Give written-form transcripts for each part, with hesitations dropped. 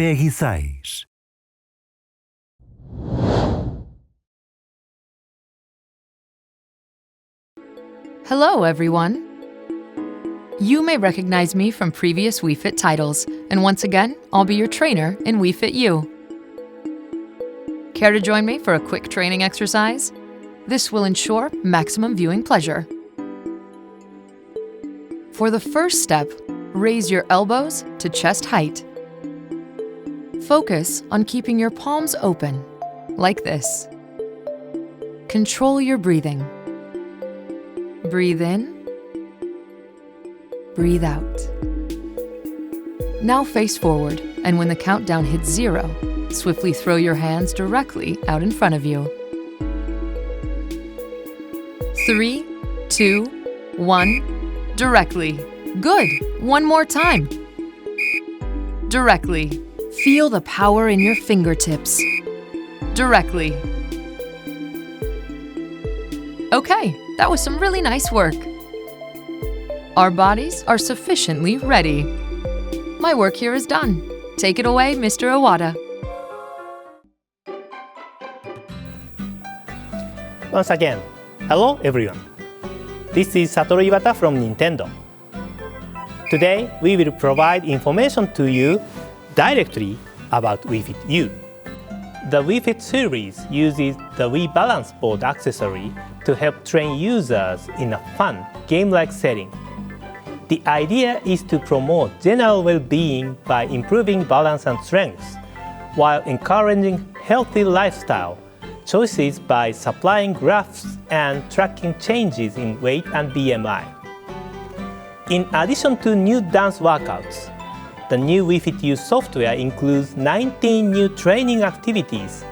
TR6. Hello, everyone. You may recognize me from previous Wii Fit titles, and once again, I'll be your trainer in Wii Fit U. Care to join me for a quick training exercise? This will ensure maximum viewing pleasure. For the first step, raise your elbows to chest height. Focus on keeping your palms open, like this. Control your breathing. Breathe in, breathe out. Now face forward, and when the countdown hits 0, swiftly throw your hands directly out in front of you. 3, 2, 1, directly. Good. One more time. Directly. Feel the power in your fingertips. Directly. Okay, that was some really nice work. Our bodies are sufficiently ready. My work here is done. Take it away, Mr. Iwata. Once again, hello everyone. This is Satoru Iwata from Nintendo. Today, we will provide information to you directly about Wii Fit U. The Wii Fit series uses the Wii Balance Board accessory to help train users in a fun, game-like setting. The idea is to promote general well-being by improving balance and strength, while encouraging healthy lifestyle choices by supplying graphs and tracking changes in weight and BMI. In addition to new dance workouts, the new Wii Fit U software includes 19 new training activities,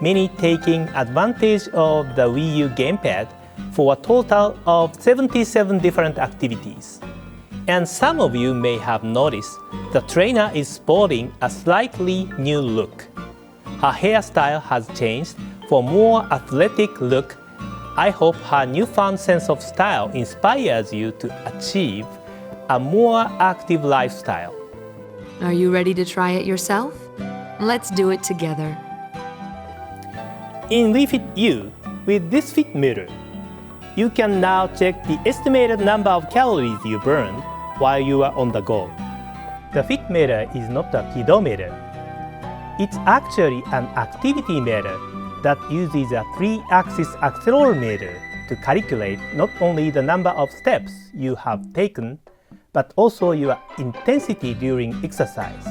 many taking advantage of the Wii U gamepad for a total of 77 different activities. And some of you may have noticed the trainer is sporting a slightly new look. Her hairstyle has changed for a more athletic look. I hope her newfound sense of style inspires you to achieve a more active lifestyle. Are you ready to try it yourself? Let's do it together. In Wii Fit U, with this fit meter, you can now check the estimated number of calories you burned while you are on the go. The fit meter is not a pedometer. It's actually an activity meter that uses a 3-axis accelerometer to calculate not only the number of steps you have taken, but also your intensity during exercise.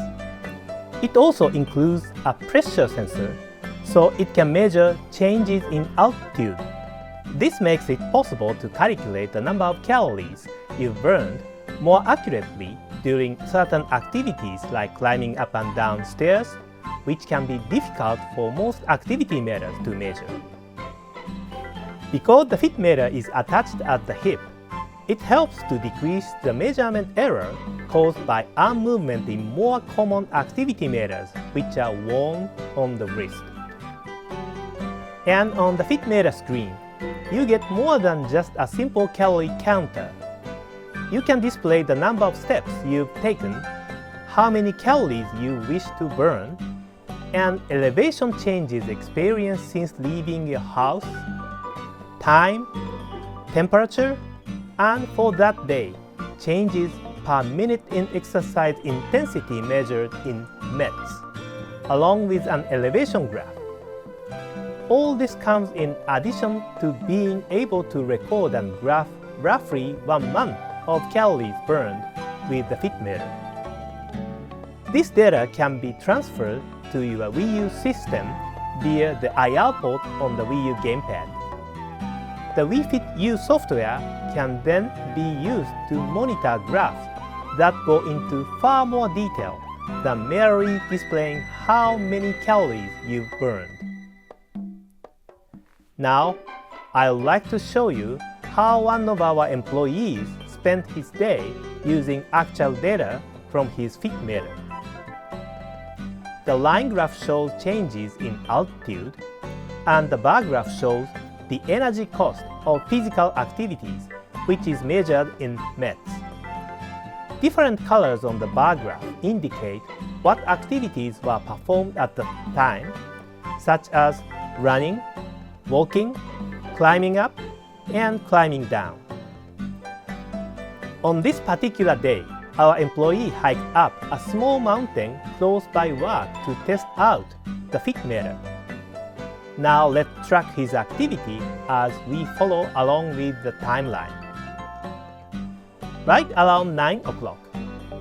It also includes a pressure sensor, so it can measure changes in altitude. This makes it possible to calculate the number of calories you've burned more accurately during certain activities like climbing up and down stairs, which can be difficult for most activity meters to measure. Because the fit meter is attached at the hip, it helps to decrease the measurement error caused by arm movement in more common activity meters, which are worn on the wrist. And on the fit meter screen, you get more than just a simple calorie counter. You can display the number of steps you've taken, how many calories you wish to burn, and elevation changes experienced since leaving your house, time, temperature, and for that day, changes per minute in exercise intensity measured in METs, along with an elevation graph. All this comes in addition to being able to record and graph roughly 1 month of calories burned with the fit meter. This data can be transferred to your Wii U system via the IR port on the Wii U gamepad. The Wii Fit U software can then be used to monitor graphs that go into far more detail than merely displaying how many calories you've burned. Now, I'd like to show you how one of our employees spent his day using actual data from his fit meter. The line graph shows changes in altitude, and the bar graph shows the energy cost of physical activities, which is measured in METs. Different colors on the bar graph indicate what activities were performed at the time, such as running, walking, climbing up, and climbing down. On this particular day, our employee hiked up a small mountain close by work to test out the fit meter. Now let's track his activity as we follow along with the timeline. Right around 9 o'clock,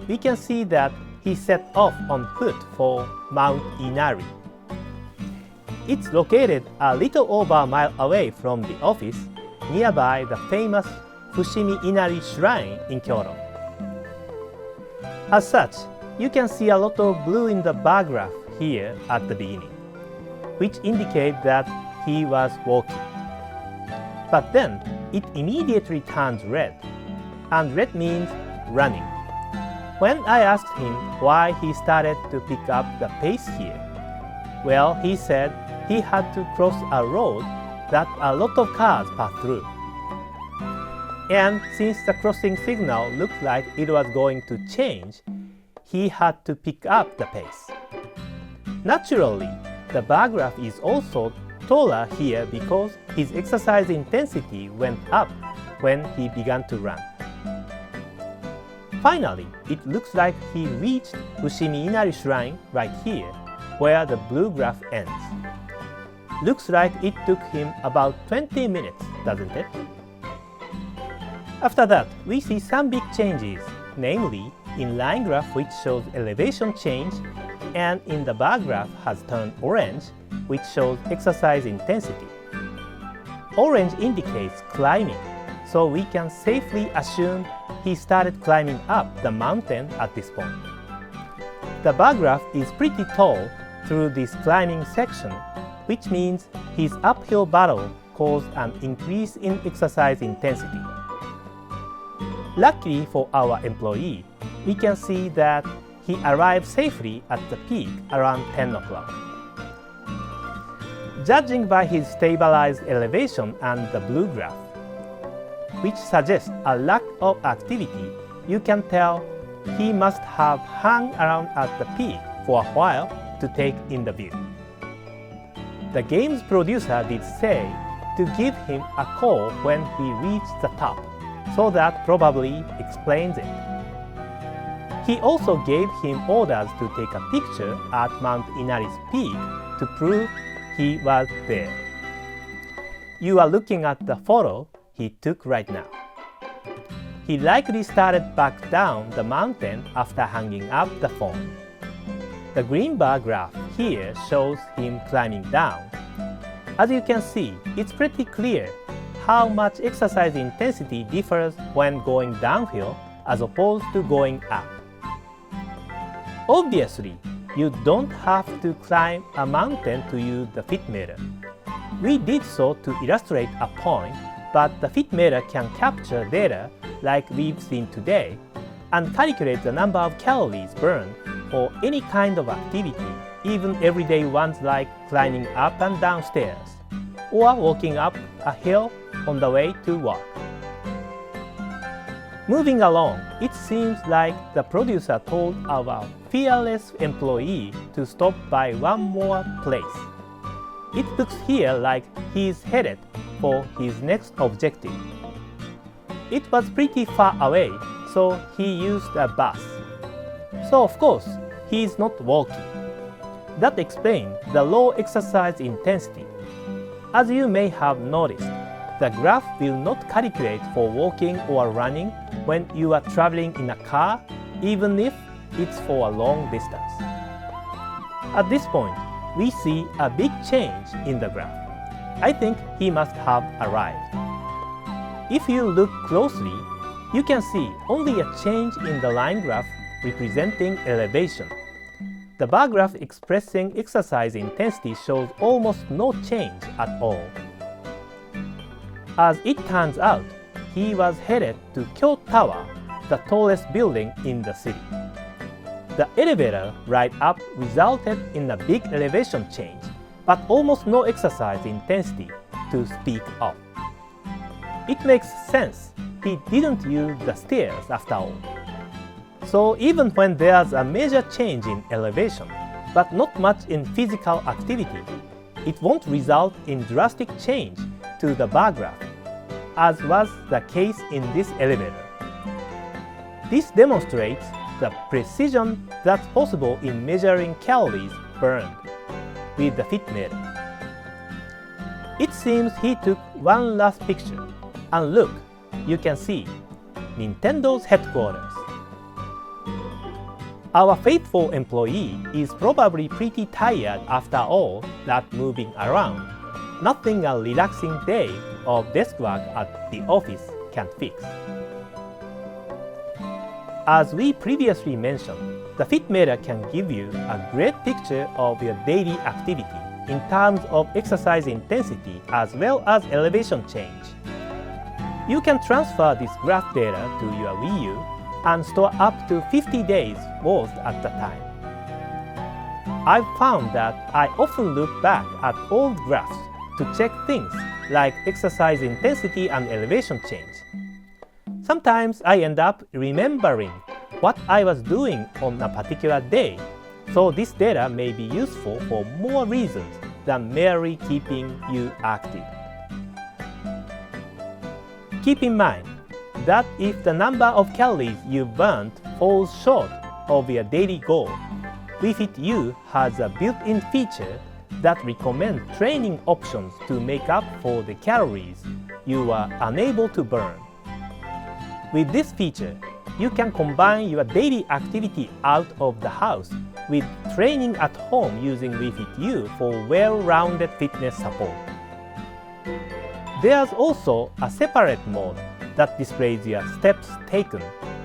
we can see that he set off on foot for Mount Inari. It's located a little over a mile away from the office, nearby the famous Fushimi Inari Shrine in Kyoto. As such, you can see a lot of blue in the bar graph here at the beginning, which indicates that he was walking. But then, it immediately turns red, and red means running. When I asked him why he started to pick up the pace here, well, he said he had to cross a road that a lot of cars pass through. And since the crossing signal looked like it was going to change, he had to pick up the pace. Naturally, the bar graph is also taller here because his exercise intensity went up when he began to run. Finally, it looks like he reached Fushimi Inari Shrine right here, where the blue graph ends. Looks like it took him about 20 minutes, doesn't it? After that, we see some big changes, namely in line graph which shows elevation change, and in the bar graph has turned orange, which shows exercise intensity. Orange indicates climbing, so we can safely assume he started climbing up the mountain at this point. The bar graph is pretty tall through this climbing section, which means his uphill battle caused an increase in exercise intensity. Luckily for our employee, we can see that he arrived safely at the peak around 10 o'clock. Judging by his stabilized elevation and the blue graph, which suggests a lack of activity, you can tell he must have hung around at the peak for a while to take in the view. The game's producer did say to give him a call when he reached the top, so that probably explains it. He also gave him orders to take a picture at Mount Inari's peak to prove he was there. You are looking at the photo he took right now. He likely started back down the mountain after hanging up the phone. The green bar graph here shows him climbing down. As you can see, it's pretty clear how much exercise intensity differs when going downhill as opposed to going up. Obviously, you don't have to climb a mountain to use the fit meter. We did so to illustrate a point, but the fit meter can capture data like we've seen today and calculate the number of calories burned for any kind of activity, even everyday ones like climbing up and down stairs or walking up a hill on the way to work. Moving along, it seems like the producer told our fearless employee to stop by one more place. It looks here like he's headed for his next objective. It was pretty far away, so he used a bus. So of course, he's not walking. That explains the low exercise intensity. As you may have noticed, the graph will not calculate for walking or running when you are traveling in a car, even if it's for a long distance. At this point, we see a big change in the graph. I think he must have arrived. If you look closely, you can see only a change in the line graph representing elevation. The bar graph expressing exercise intensity shows almost no change at all. As it turns out, he was headed to Kyo Tower, the tallest building in the city. The elevator ride up resulted in a big elevation change, but almost no exercise intensity to speak of. It makes sense he didn't use the stairs after all. So even when there's a major change in elevation, but not much in physical activity, it won't result in drastic change to the bar graph, as was the case in this elevator. This demonstrates the precision that's possible in measuring calories burned with the fit meter. It seems he took one last picture, and look, you can see Nintendo's headquarters. Our faithful employee is probably pretty tired after all that moving around. Nothing a relaxing day of desk work at the office can fix. As we previously mentioned, the fit meter can give you a great picture of your daily activity in terms of exercise intensity as well as elevation change. You can transfer this graph data to your Wii U and store up to 50 days worth at a time. I've found that I often look back at old graphs to check things like exercise intensity and elevation change. Sometimes I end up remembering what I was doing on a particular day, so this data may be useful for more reasons than merely keeping you active. Keep in mind that if the number of calories you burnt falls short of your daily goal, Wii Fit U has a built-in feature that recommends training options to make up for the calories you were unable to burn. With this feature, you can combine your daily activity out of the house with training at home using Wii Fit U for well-rounded fitness support. There's also a separate mode that displays your steps taken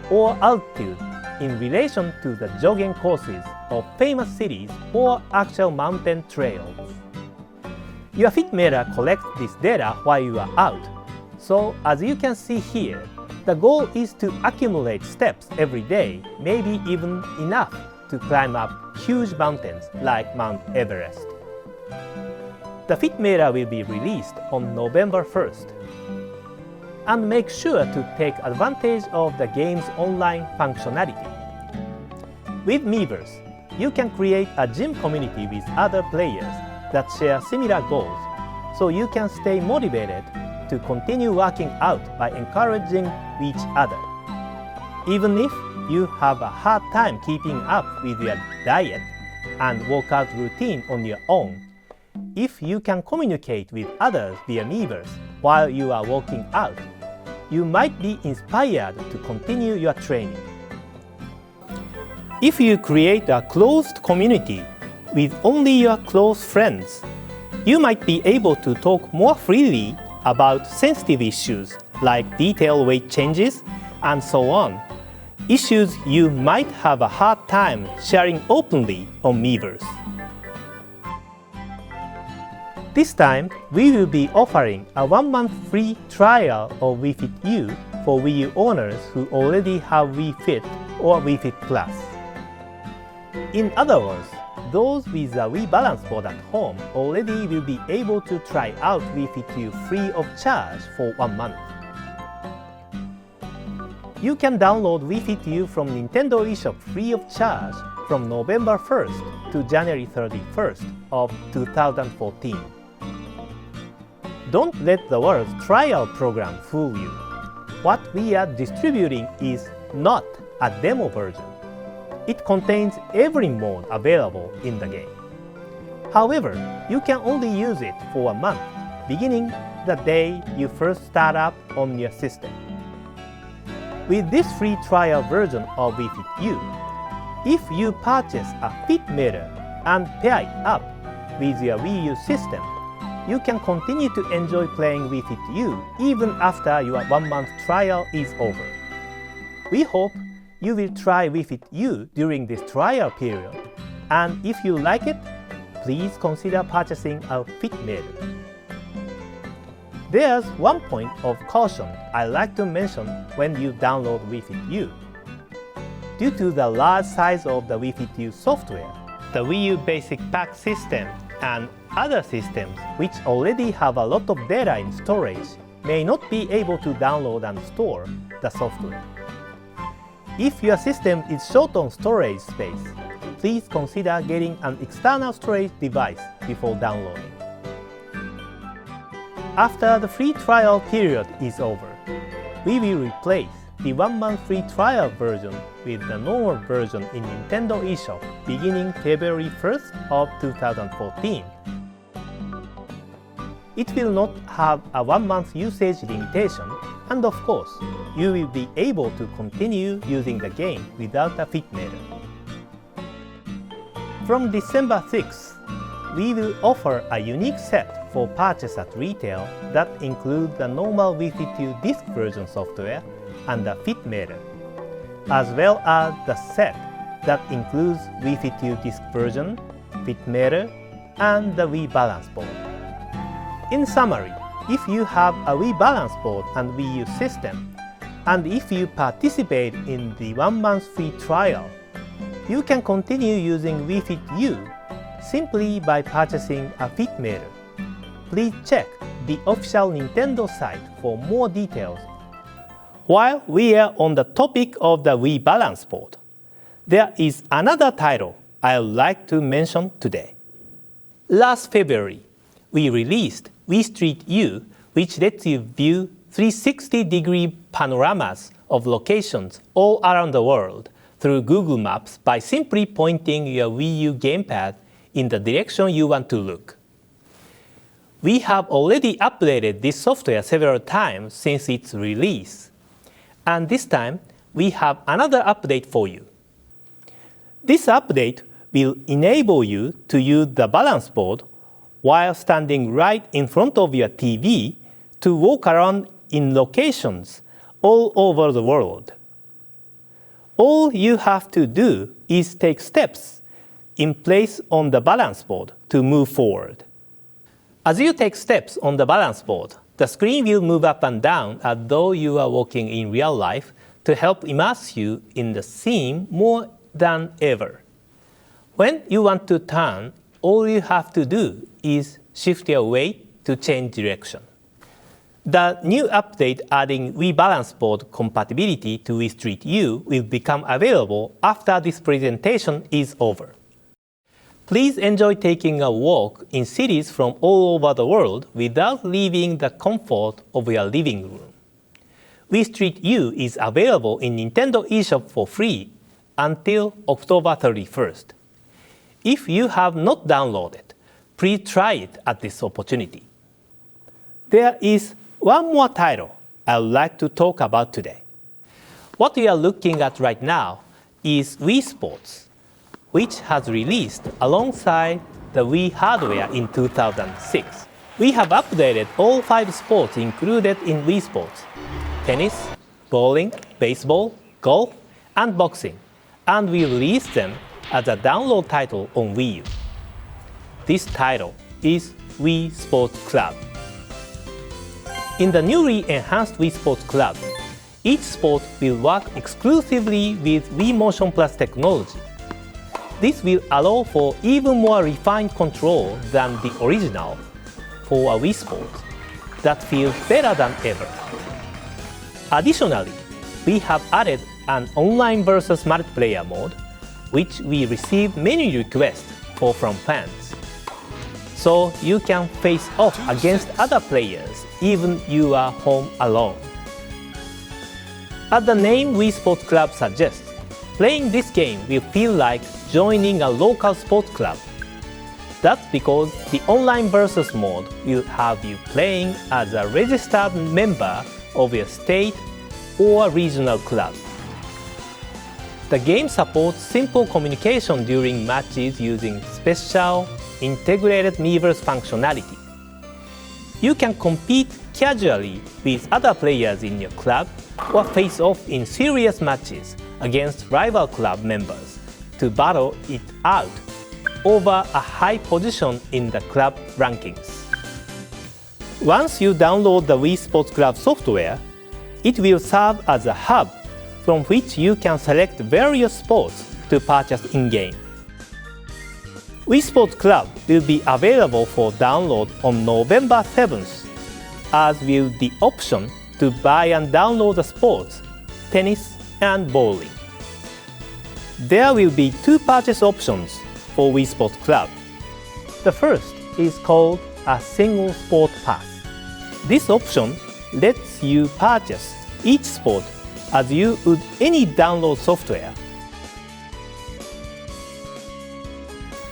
or altitude in relation to the jogging courses of famous cities or actual mountain trails. Your fit meter collects this data while you are out, so as you can see here, the goal is to accumulate steps every day, maybe even enough to climb up huge mountains like Mount Everest. The fit meter will be released on November 1st. And make sure to take advantage of the game's online functionality. With Miiverse, you can create a gym community with other players that share similar goals, so you can stay motivated to continue working out by encouraging each other. Even if you have a hard time keeping up with your diet and workout routine on your own, if you can communicate with others via Miiverse while you are working out, you might be inspired to continue your training. If you create a closed community with only your close friends, you might be able to talk more freely about sensitive issues like detailed weight changes and so on, issues you might have a hard time sharing openly on Miiverse. This time, we will be offering a 1-month free trial of Wii Fit U for Wii U owners who already have Wii Fit or Wii Fit Plus. In other words, those with a Wii Balance Board at home already will be able to try out Wii Fit U free of charge for 1 month. You can download Wii Fit U from Nintendo eShop free of charge from November 1st to January 31st of 2014. Don't let the world's trial program fool you. What we are distributing is not a demo version. It contains every mode available in the game. However, you can only use it for 1 month, beginning the day you first start up on your system. With this free trial version of Wii Fit U, if you purchase a fit meter and pair it up with your Wii U system, you can continue to enjoy playing Wii Fit U even after your 1-month trial is over. We hope you will try Wii Fit U during this trial period, and if you like it, please consider purchasing a fit meter. There's one point of caution I'd like to mention when you download Wii Fit U. Due to the large size of the Wii Fit U software, the Wii U Basic Pack system and other systems which already have a lot of data in storage may not be able to download and store the software. If your system is short on storage space, please consider getting an external storage device before downloading. After the free trial period is over, we will replace the 1-month free trial version with the normal version in Nintendo eShop beginning February 1st of 2014. It will not have a 1-month usage limitation, and of course, you will be able to continue using the game without a fit meter. From December 6th, we will offer a unique set for purchase at retail that includes the normal Wii Fit U disc version software and the fit meter, as well as the set that includes Wii Fit U disc version, fit meter, and the Wii Balance Board. In summary, if you have a Wii Balance Board and Wii U system, and if you participate in the 1-month free trial, you can continue using Wii Fit U simply by purchasing a fit meter. Please check the official Nintendo site for more details. While we are on the topic of the Wii Balance Board, there is another title I would like to mention today. Last February, we released Wii Street U, which lets you view 360-degree panoramas of locations all around the world through Google Maps by simply pointing your Wii U gamepad in the direction you want to look. We have already updated this software several times since its release, and this time we have another update for you. This update will enable you to use the balance board while standing right in front of your TV to walk around in locations all over the world. All you have to do is take steps in place on the balance board to move forward. As you take steps on the balance board, the screen will move up and down as though you are walking in real life to help immerse you in the scene more than ever. When you want to turn, all you have to do is shift your weight to change direction. The new update adding Wii Balance Board compatibility to Wii Street U will become available after this presentation is over. Please enjoy taking a walk in cities from all over the world without leaving the comfort of your living room. Wii Street U is available in Nintendo eShop for free until October 31st. If you have not downloaded, please try it at this opportunity. There is one more title I would like to talk about today. What we are looking at right now is Wii Sports, which has released alongside the Wii hardware in 2006. We have updated all 5 sports included in Wii Sports: tennis, bowling, baseball, golf, and boxing, and we released them as a download title on Wii U. This title is Wii Sports Club. In the newly enhanced Wii Sports Club, each sport will work exclusively with Wii Motion Plus technology. This will allow for even more refined control than the original for a Wii Sport that feels better than ever. Additionally, we have added an online versus multiplayer mode, which we received many requests for from fans. So you can face off against other players even you are home alone. As the name Wii Sports Club suggests, playing this game will feel like joining a local sports club. That's because the online versus mode will have you playing as a registered member of your state or regional club. The game supports simple communication during matches using special integrated Miiverse functionality. You can compete casually with other players in your club or face off in serious matches against rival club members to battle it out over a high position in the club rankings. Once you download the Wii Sports Club software, it will serve as a hub from which you can select various sports to purchase in-game. Wii Sports Club will be available for download on November 7th, as will the option to buy and download the sports, tennis, and bowling. There will be two purchase options for Wii Sports Club. The first is called a single sport pass. This option lets you purchase each sport as you would any download software.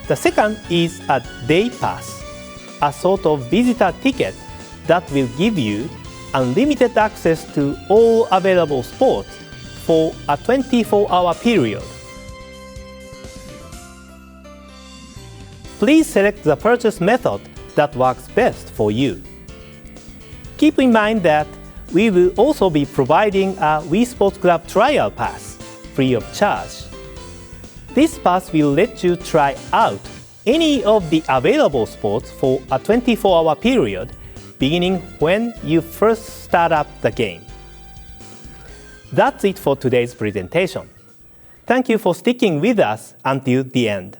The second is a day pass, a sort of visitor ticket that will give you unlimited access to all available sports for a 24-hour period. Please select the purchase method that works best for you. Keep in mind that we will also be providing a Wii Sports Club trial pass, free of charge. This pass will let you try out any of the available sports for a 24-hour period, beginning when you first start up the game. That's it for today's presentation. Thank you for sticking with us until the end.